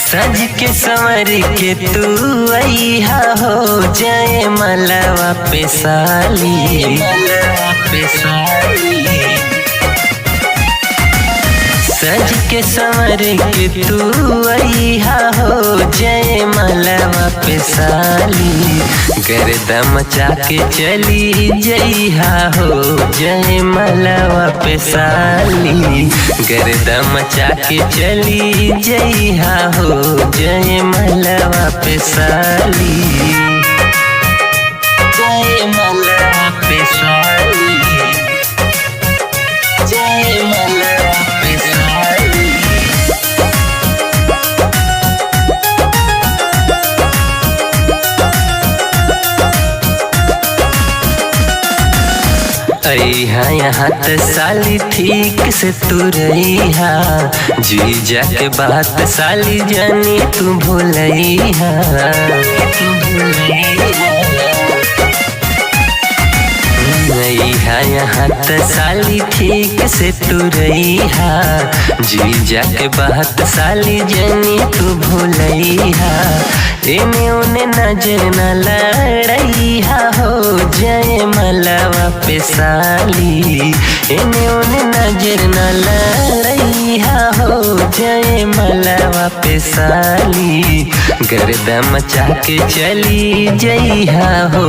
सज के संवर के तू अइहा हो जय मलवा पे साली। सज के संवर के तू अइहा हो जय मलवा पे साली। गर्दा मचा के चली जइहा हो जय मलवा पे साली। गर्दा मचा के चली जइहा हो जय मलवा पे साली। जय मलवा पे साली, जय मलवा पे साली। अइहा यहाँ त साली ठीक से तू रहिहा। जीजा के बात साली जानी तू भूलइहा। अइहा यहाँ त साली ठीक से तू रहिहा। जीजा के बात साली जानी तू भूलइहा। एने ओने नजर न लड़इहा हो जय मलवा पे साली। एने ओने नजर न लड़इहा हो जय मलवा पे साली। गर्दा मचा के चली जइहा हो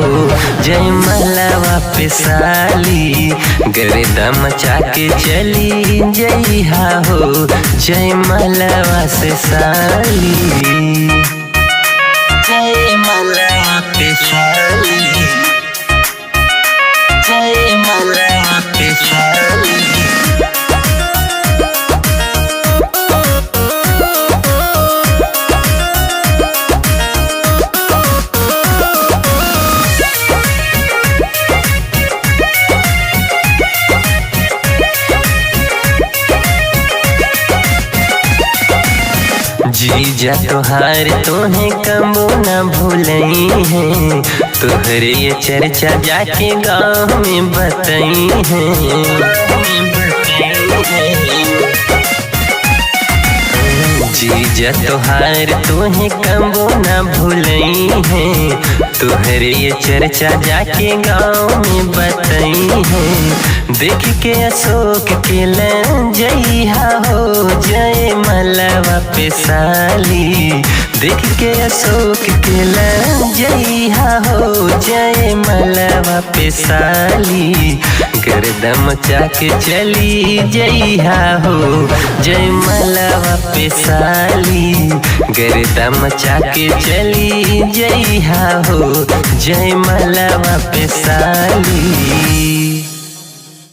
जय मलवा पे साली। गर्दा मचा के चली जइहा हो जय मलवा से साली। जय मलवा पे साली, जय मलवा पे साली। जीजा तोहार तोहें कबो न भूलई है। तोहरे ये चर्चा जाके गाँव में बतई है। जीजा तोहार तोहें कबो न भूलई है। तोहरे ये चर्चा जाके गाँव में बतई है। देख के अशोक के लंजइहा हो जय मलवा पे साली। देख के अशोक के लंजइहा हो जय मलवा पे साली। गर्दा मचा के चली जइहा हो जय मलवा पे साली। गर्दा मचा के चली जइहा हो जय मलवा पे साली।